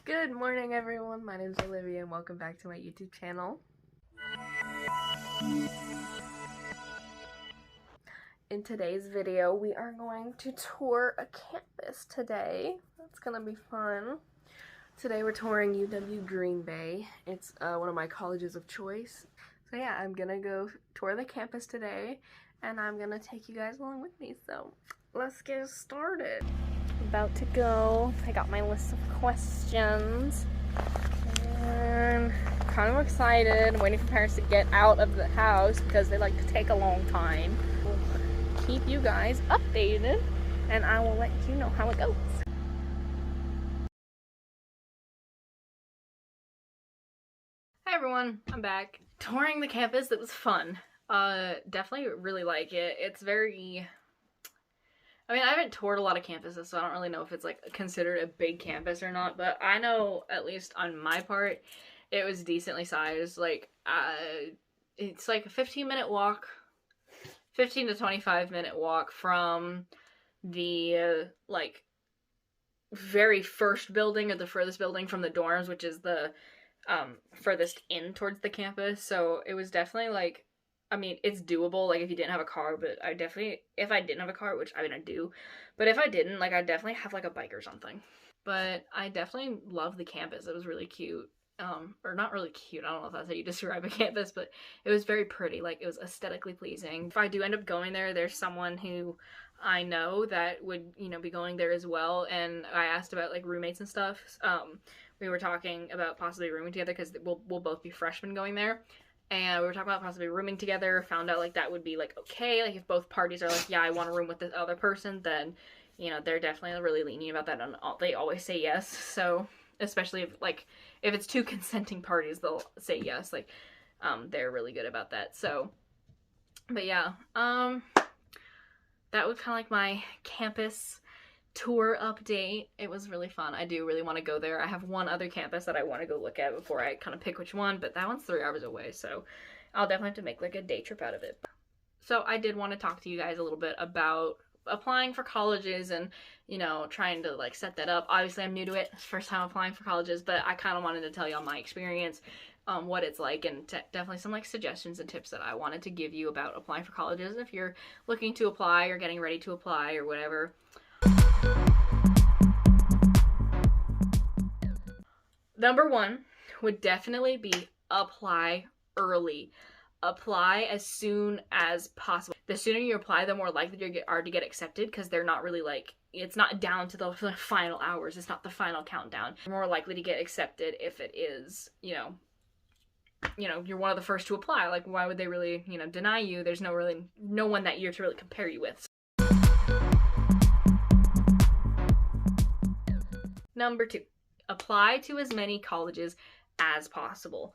Good morning, everyone. My name is Olivia and welcome back to my YouTube channel. In today's video, we are going to tour a campus today. That's gonna be fun. Today we're touring UW Green Bay. It's one of my colleges of choice. So yeah, I'm gonna go tour the campus today and I'm gonna take you guys along with me. So let's get started. About to go. I got my list of questions and kind of excited. I'm waiting for parents to get out of the house because they like to take a long time. We'll keep you guys updated and I will let you know how it goes. Hi everyone, I'm back. Touring the campus, it was fun. Definitely really like it. It's very... I mean, I haven't toured a lot of campuses, so I don't really know if it's, like, considered a big campus or not, but I know, at least on my part, it was decently sized. Like, it's like a 15-minute walk, 15 to 25-minute walk from the, like, very first building, or the furthest building from the dorms, which is the, furthest in towards the campus, so it was definitely, like, I mean, it's doable, like, if you didn't have a car, but I definitely, if I didn't have a car, which, I mean, I do, but if I didn't, like, I'd definitely have, like, a bike or something. But I definitely love the campus. It was really cute. Or not really cute, I don't know if that's how you describe a campus, but it was very pretty, like, it was aesthetically pleasing. If I do end up going there, there's someone who I know that would, you know, be going there as well, and I asked about, like, roommates and stuff. We were talking about possibly rooming together, because we'll both be freshmen going there. And we were talking about possibly rooming together, found out, like, that would be, like, okay. Like, if both parties are like, yeah, I want to room with this other person, then, you know, they're definitely really lenient about that, and they always say yes. So, especially if, like, if it's two consenting parties, they'll say yes. Like, they're really good about that. So, but yeah, that was kind of like my campus tour update. It was really fun. I do really want to go there. I have one other campus that I want to go look at before I kind of pick which one, but that one's 3 hours away, so I'll definitely have to make, like, a day trip out of it. So I did want to talk to you guys a little bit about applying for colleges and, you know, trying to, like, set that up. Obviously, I'm new to it. First time applying for colleges, but I kind of wanted to tell y'all my experience, what it's like, and definitely some, like, suggestions and tips that I wanted to give you about applying for colleges if you're looking to apply or getting ready to apply or whatever. Number one would definitely be apply early. Apply as soon as possible. The sooner you apply, the more likely you are to get accepted, because they're not really, like, it's not down to the final hours. It's not the final countdown. You're more likely to get accepted if it is, you know, you're one of the first to apply. Like, why would they really, you know, deny you? There's no one that year to really compare you with. Number two, apply to as many colleges as possible.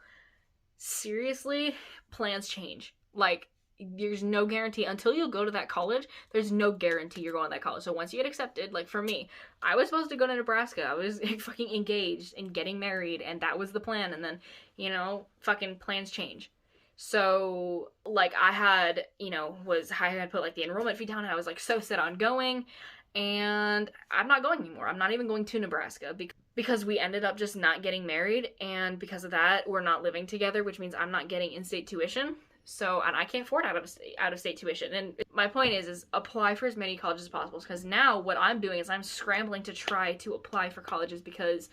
Seriously, plans change. Like, there's no guarantee until you go to that college. There's no guarantee you're going to that college. So once you get accepted, like for me, I was supposed to go to Nebraska. I was fucking engaged and getting married, and that was the plan. And then, you know, fucking plans change. So, like, I had put, like, the enrollment fee down, and I was, like, so set on going. And I'm not going anymore. I'm not even going to Nebraska because we ended up just not getting married, and because of that, we're not living together, which means I'm not getting in-state tuition. So, and I can't afford out-of-state tuition. And my point is apply for as many colleges as possible, because now what I'm doing is I'm scrambling to try to apply for colleges because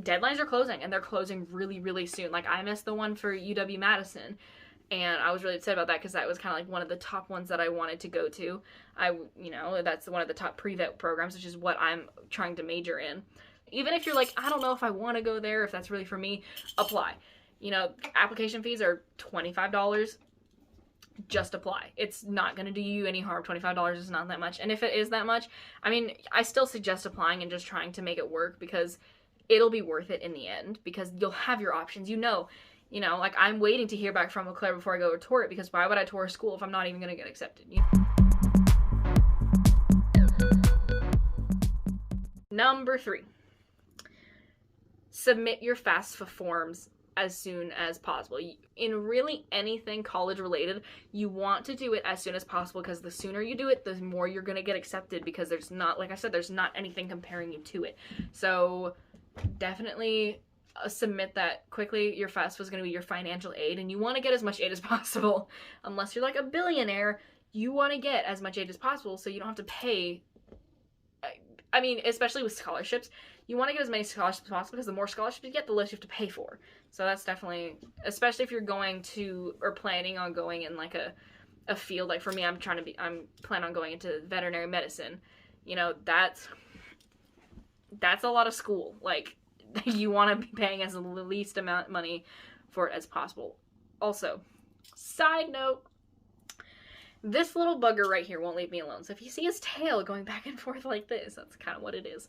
deadlines are closing, and they're closing really, really soon. Like, I missed the one for UW-Madison. And I was really upset about that because that was kind of like one of the top ones that I wanted to go to. That's one of the top pre-vet programs, which is what I'm trying to major in. Even if you're like, I don't know if I want to go there, if that's really for me, apply. You know, application fees are $25. Just apply. It's not going to do you any harm. $25 is not that much. And if it is that much, I mean, I still suggest applying and just trying to make it work, because it'll be worth it in the end, because you'll have your options. You know, like, I'm waiting to hear back from Eau Claire before I go to tour it, because why would I tour a school if I'm not even going to get accepted? Number 3, submit your FAFSA forms as soon as possible. In really anything college related, you want to do it as soon as possible, because the sooner you do it, the more you're going to get accepted, because there's not, like I said, there's not anything comparing you to it. So definitely submit that quickly. Your FAFSA is going to be your financial aid, and you want to get as much aid as possible. Unless you're like a billionaire, you want to get as much aid as possible so you don't have to pay. I mean, especially with scholarships, you want to get as many scholarships as possible, because the more scholarships you get, the less you have to pay for. So that's definitely, especially if you're going to, or planning on going in like a field, like for me, I'm planning on going into veterinary medicine. You know, that's a lot of school. Like, you want to be paying as the least amount of money for it as possible. Also, side note, this little bugger right here won't leave me alone. So if you see his tail going back and forth like this, that's kind of what it is.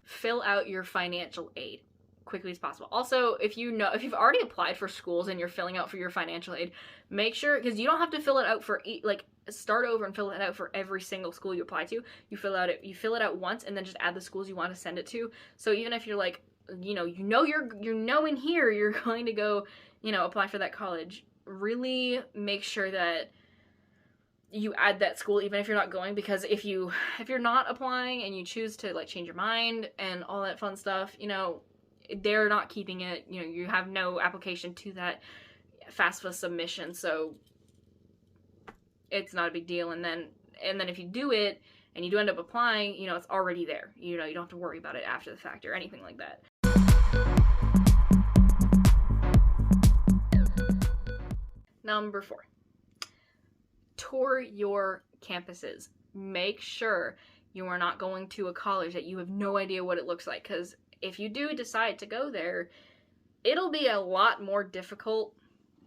Fill out your financial aid quickly as possible. Also, if you've already applied for schools and you're filling out for your financial aid, make sure, because you don't have to fill it out for start over and fill it out for every single school you apply to. You fill it out once and then just add the schools you want to send it to. So even if you're like, you're in here you're going to go, apply for that college, really make sure that you add that school even if you're not going, because if you're not applying and you choose to like change your mind and all that fun stuff, they're not keeping it, you have no application to that FAFSA submission, so it's not a big deal. And then if you do it and you do end up applying, it's already there. You don't have to worry about it after the fact or anything like that. Number 4. Tour your campuses. Make sure you are not going to a college that you have no idea what it looks like, because if you do decide to go there, it'll be a lot more difficult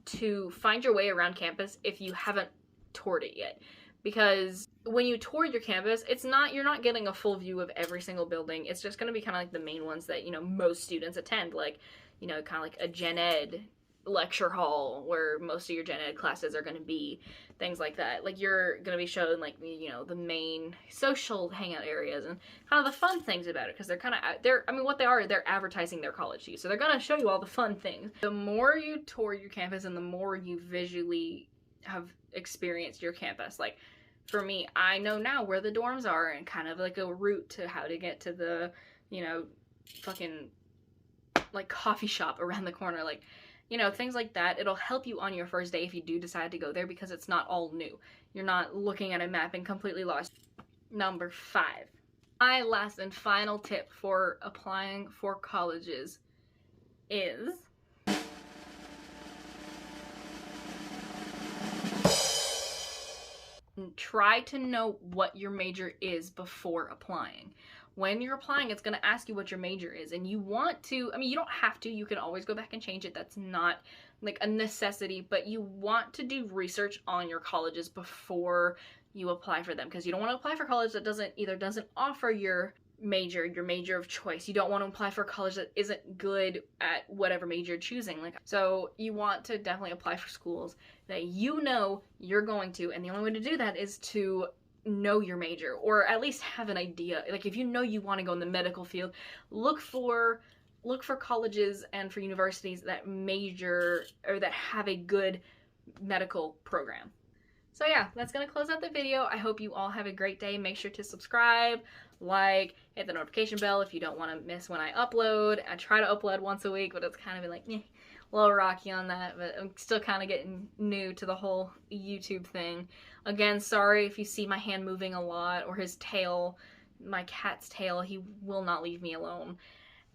to find your way around campus if you haven't toured it yet. Because when you tour your campus, you're not getting a full view of every single building. It's just going to be kind of like the main ones that, most students attend, like, kind of like a gen ed lecture hall where most of your gen ed classes are going to be, things like that. Like, you're going to be shown like, the main social hangout areas and kind of the fun things about it, because they're advertising their college to you, so they're going to show you all the fun things. The more you tour your campus and the more you visually have experienced your campus, like for me, I know now where the dorms are and kind of like a route to how to get to the, fucking like coffee shop around the corner, like, things like that. It'll help you on your first day if you do decide to go there, because it's not all new. You're not looking at a map and completely lost. Number 5. My last and final tip for applying for colleges is try to know what your major is before applying. When you're applying, it's going to ask you what your major is, and you want to, you don't have to, you can always go back and change it. That's not like a necessity, but you want to do research on your colleges before you apply for them, because you don't want to apply for college that doesn't offer your major of choice. You don't want to apply for a college that isn't good at whatever major you're choosing. So you want to definitely apply for schools that you're going to, and the only way to do that is to know your major, or at least have an idea. Like, if you want to go in the medical field, look for colleges and for universities that major or that have a good medical program. So yeah, that's gonna close out the video. I hope you all have a great day. Make sure to subscribe, like, hit the notification bell if you don't want to miss when I upload. I try to upload once a week, but it's kind of like a little rocky on that, but I'm still kind of getting new to the whole YouTube thing. Again, sorry if you see my hand moving a lot, or his tail, my cat's tail. He will not leave me alone.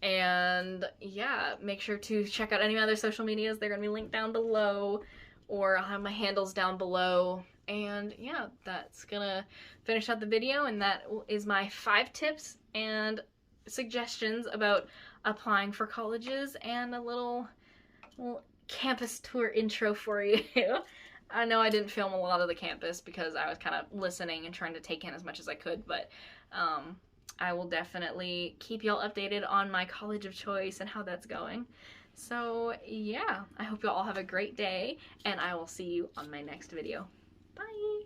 And yeah, make sure to check out any other social medias. They're gonna be linked down below, or I'll have my handles down below. And yeah, that's gonna finish out the video, and that is my 5 tips and suggestions about applying for colleges, and a little campus tour intro for you. I know I didn't film a lot of the campus because I was kind of listening and trying to take in as much as I could, but I will definitely keep y'all updated on my college of choice and how that's going. So yeah, I hope you all have a great day, and I will see you on my next video. Bye!